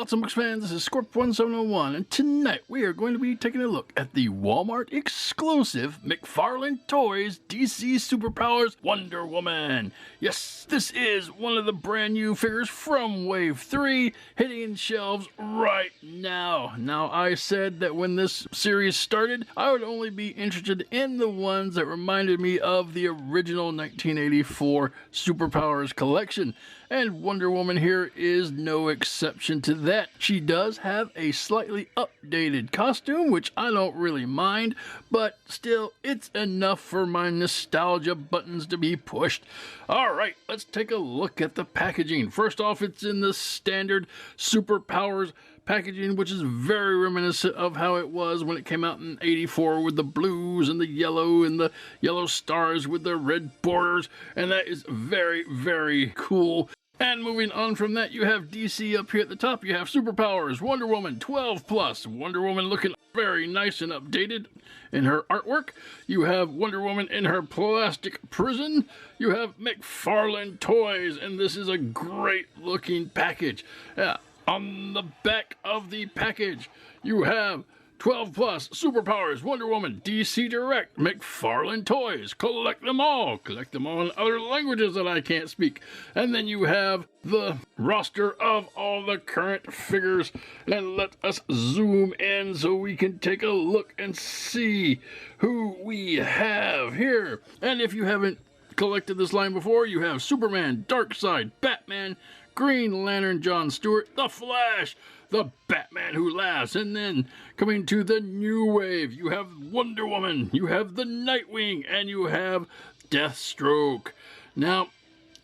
What's up, fans? This is Scorp1701, and tonight we are going to be taking a look at the Walmart exclusive McFarlane Toys DC Superpowers Wonder Woman. Yes, this is one of the brand new figures from Wave 3 hitting shelves right now. Now, I said that when this series started, I would only be interested in the ones that reminded me of the original 1984 Superpowers collection. And Wonder Woman here is no exception to that. She does have a slightly updated costume, which I don't really mind, but still, it's enough for my nostalgia buttons to be pushed. Alright, let's take a look at the packaging. First off, it's in the standard Superpowers packaging, which is very reminiscent of how it was when it came out in '84 with the blues and the yellow stars with the red borders, and that is very, very cool. And moving on from that, you have DC up here at the top. You have Superpowers, Wonder Woman 12+. Wonder Woman looking very nice and updated in her artwork. You have Wonder Woman in her plastic prison. You have McFarlane Toys, and this is a great looking package. On the back of the package, you have 12+, Superpowers, Wonder Woman, DC Direct, McFarlane Toys. Collect them all. Collect them all in other languages that I can't speak. And then you have the roster of all the current figures. And let us zoom in so we can take a look and see who we have here. And if you haven't collected this line before, you have Superman, Darkseid, Batman, Green Lantern John Stewart, The Flash, the Batman Who Laughs, and then coming to the new wave, you have Wonder Woman, you have the Nightwing, and you have Deathstroke. Now,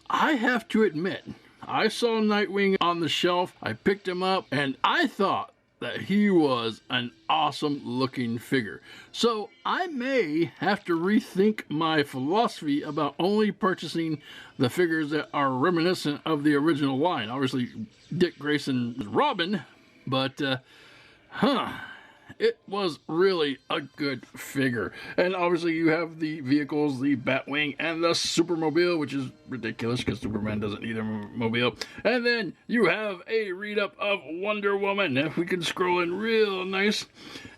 I have to admit, I saw Nightwing on the shelf, I picked him up, and I thought that he was an awesome looking figure. So I may have to rethink my philosophy about only purchasing the figures that are reminiscent of the original line. Obviously, Dick Grayson's Robin, but it was really a good figure. And obviously you have the vehicles, the Batwing and the Supermobile, which is ridiculous because Superman doesn't need a mobile. And then you have a read-up of Wonder Woman. If we can scroll in real nice,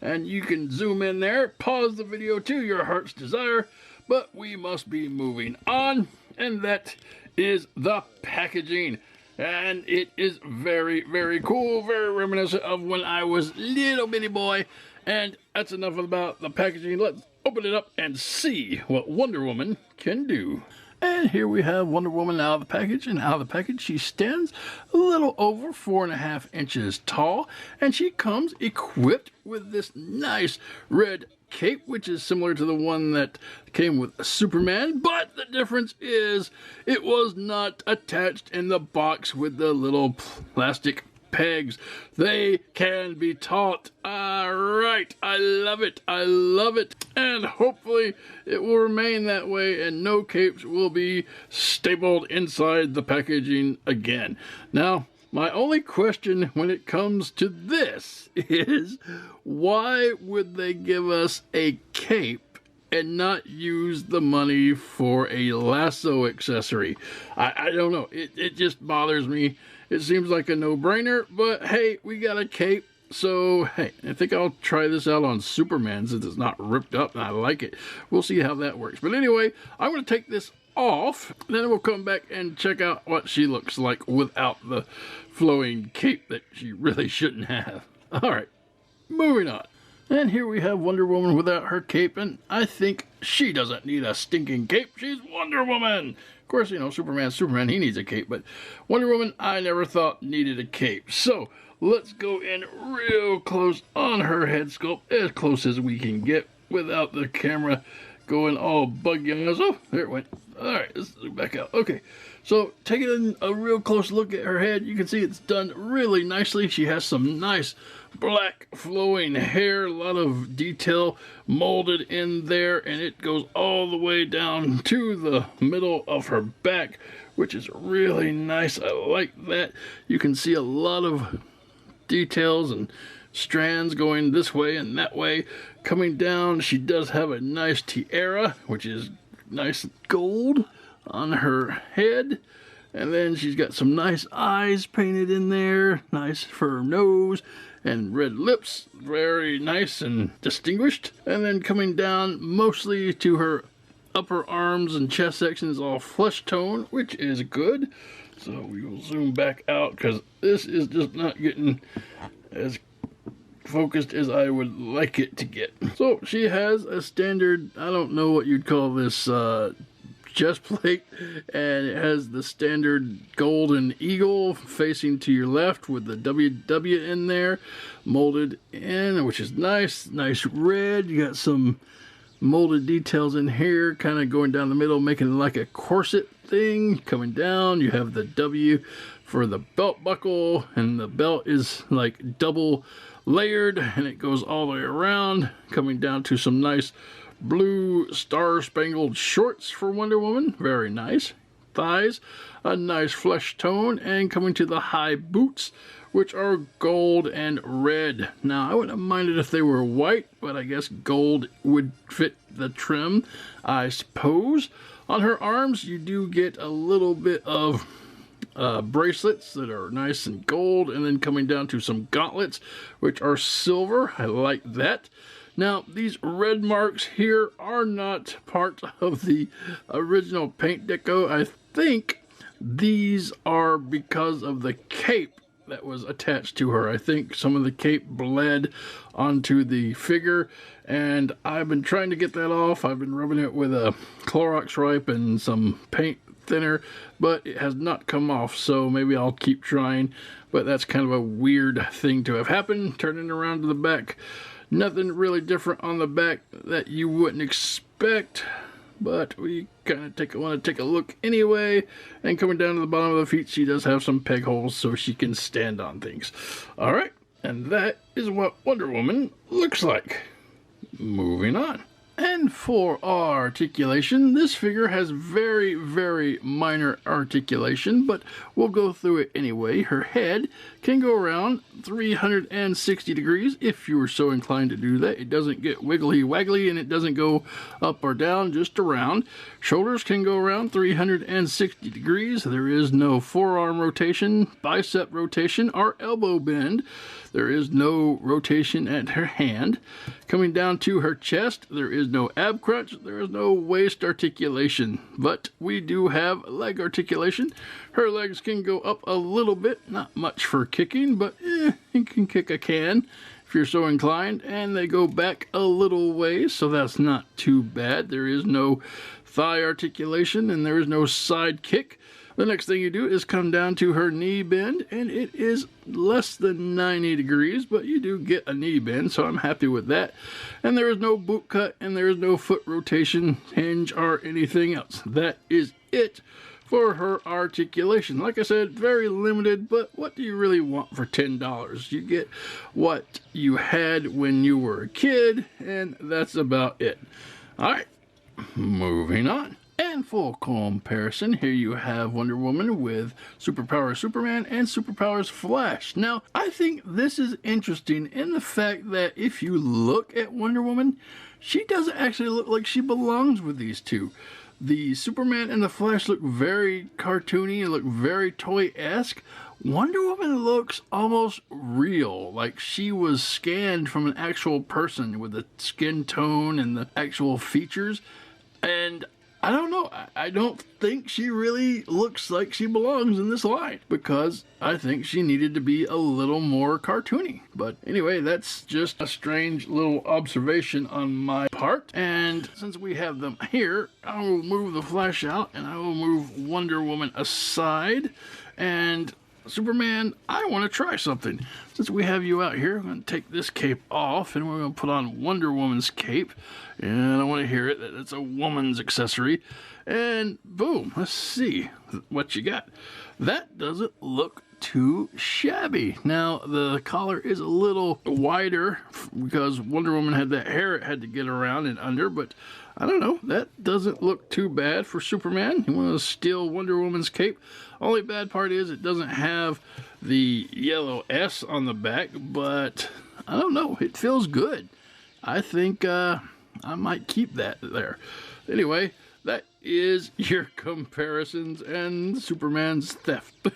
and you can zoom in there, pause the video to your heart's desire, but we must be moving on. And that is the packaging. And it is very, very cool, very reminiscent of when I was little bitty boy. And that's enough about the packaging. Let's open it up and see what Wonder Woman can do. And here we have Wonder Woman out of the package, and out of the package she stands a little over 4.5 inches tall, and she comes equipped with this nice red cape, which is similar to the one that came with Superman, but the difference is it was not attached in the box with the little plastic pegs. They can be taught. Alright, I love it, I love it, and hopefully it will remain that way and no capes will be stapled inside the packaging again. Now, my only question when it comes to this is, why would they give us a cape and not use the money for a lasso accessory? I don't know. It just bothers me. It seems like a no-brainer, but hey, we got a cape. So, hey, I think I'll try this out on Superman since it's not ripped up and I like it. We'll see how that works. But anyway, I'm going to take this off, then we'll come back and check out what she looks like without the flowing cape that she really shouldn't have. Alright, moving on. And here we have Wonder Woman without her cape, and I think she doesn't need a stinking cape. She's Wonder Woman! Of course, you know, Superman's Superman, he needs a cape, but Wonder Woman, I never thought needed a cape. So, let's go in real close on her head sculpt, as close as we can get without the camera going all buggy on us. Oh, there it went. Alright, let's look back out. Okay, so taking a real close look at her head, you can see it's done really nicely. She has some nice black flowing hair, a lot of detail molded in there, and it goes all the way down to the middle of her back, which is really nice. I like that. You can see a lot of details and strands going this way and that way. Coming down, she does have a nice tiara, which is nice gold on her head. And then she's got some nice eyes painted in there, nice firm nose, and red lips, very nice and distinguished. And then coming down mostly to her upper arms and chest section is all flesh tone, which is good. So we will zoom back out because this is just not getting as focused as I would like it to get. So she has a standard, I don't know what you'd call this, chest plate, and it has the standard golden eagle facing to your left with the WW in there molded in, which is nice red. You got some molded details in here kind of going down the middle, making it like a corset thing. Coming down, you have the W for the belt buckle, and the belt is like double layered and it goes all the way around. Coming down to some nice blue star-spangled shorts for Wonder Woman, very nice. Thighs, a nice flesh tone, and coming to the high boots, which are gold and red. Now, I wouldn't have minded if they were white, but I guess gold would fit the trim, I suppose. On her arms, you do get a little bit of bracelets that are nice and gold, and then coming down to some gauntlets, which are silver. I like that. Now, these red marks here are not part of the original paint deco. I think these are because of the cape that was attached to her. I think some of the cape bled onto the figure, and I've been trying to get that off. I've been rubbing it with a Clorox wipe and some paint thinner, but it has not come off, so maybe I'll keep trying. But that's kind of a weird thing to have happened. Turning around to the back, nothing really different on the back that you wouldn't expect, but we kind of want to take a look anyway. And coming down to the bottom of the feet, she does have some peg holes so she can stand on things. All right, and that is what Wonder Woman looks like. Moving on. And for articulation, this figure has very minor articulation, but we'll go through it anyway. Her head can go around 360 degrees if you were so inclined to do that. It doesn't get wiggly waggly, and it doesn't go up or down, just around. Shoulders can go around 360 degrees. There is no forearm rotation, bicep rotation, or elbow bend. There is no rotation at her hand. Coming down to her chest, there is no ab crunch, there is no waist articulation, but we do have leg articulation. Her legs can go up a little bit, not much for kicking, but you can kick a can if you're so inclined, and they go back a little ways, so that's not too bad. There is no thigh articulation, and there is no side kick. The next thing you do is come down to her knee bend, and it is less than 90 degrees, but you do get a knee bend, so I'm happy with that. And there is no boot cut, and there is no foot rotation, hinge, or anything else. That is it for her articulation. Like I said, very limited, but what do you really want for $10? You get what you had when you were a kid, and that's about it. All right, moving on. And for comparison, here you have Wonder Woman with Superpowers Superman and Superpowers Flash. Now, I think this is interesting in the fact that if you look at Wonder Woman, she doesn't actually look like she belongs with these two. The Superman and the Flash look very cartoony, look very toy-esque. Wonder Woman looks almost real, like she was scanned from an actual person with the skin tone and the actual features. And I don't know, I don't think she really looks like she belongs in this line, because I think she needed to be a little more cartoony. But anyway, that's just a strange little observation on my part. And since we have them here, I will move the Flash out, and I will move Wonder Woman aside. And Superman, I want to try something. Since we have you out here, I'm going to take this cape off, and we're going to put on Wonder Woman's cape. And I want to hear it, that it's a woman's accessory. And boom, let's see what you got. That doesn't look too shabby. Now, the collar is a little wider because Wonder Woman had that hair it had to get around and under, but I don't know, that doesn't look too bad for Superman. You want to steal Wonder Woman's cape. Only bad part is it doesn't have the yellow S on the back, but I don't know, it feels good. I think I might keep that there. Anyway, that is your comparisons and Superman's theft.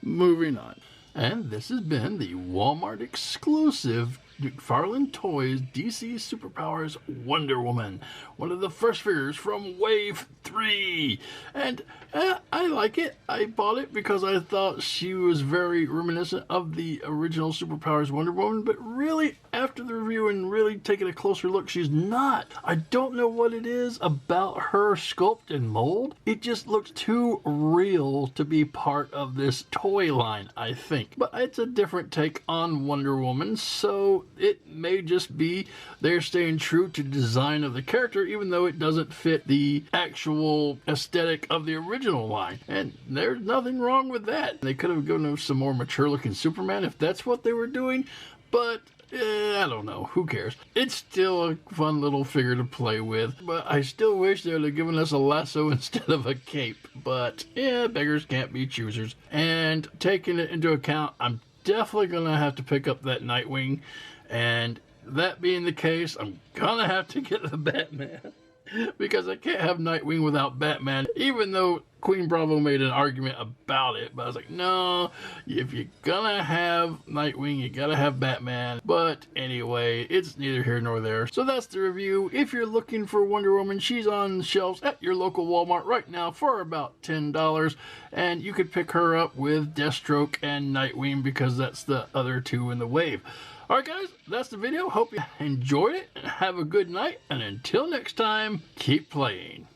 Moving on. And this has been the Walmart exclusive McFarlane Toys DC Superpowers Wonder Woman, one of the first figures from Wave 3. And I like it. I bought it because I thought she was very reminiscent of the original Superpowers Wonder Woman, but really, after the review and really taking a closer look, she's not. I don't know what it is about her sculpt and mold. It just looks too real to be part of this toy line, I think. But it's a different take on Wonder Woman, so it may just be they're staying true to design of the character, even though it doesn't fit the actual aesthetic of the original line. And there's nothing wrong with that. They could have given us some more mature looking Superman if that's what they were doing, but I don't know. Who cares? It's still a fun little figure to play with, but I still wish they would have given us a lasso instead of a cape. But yeah, beggars can't be choosers. And taking it into account, I'm definitely going to have to pick up that Nightwing. And that being the case, I'm going to have to get the Batman. Because I can't have Nightwing without Batman, even though Queen Bravo made an argument about it. But I was like, no, if you're gonna have Nightwing, you gotta have Batman. But anyway, it's neither here nor there. So that's the review. If you're looking for Wonder Woman, she's on shelves at your local Walmart right now for about $10. And you could pick her up with Deathstroke and Nightwing because that's the other two in the wave. Alright guys, that's the video. Hope you enjoyed it. Have a good night. And until next time, keep playing.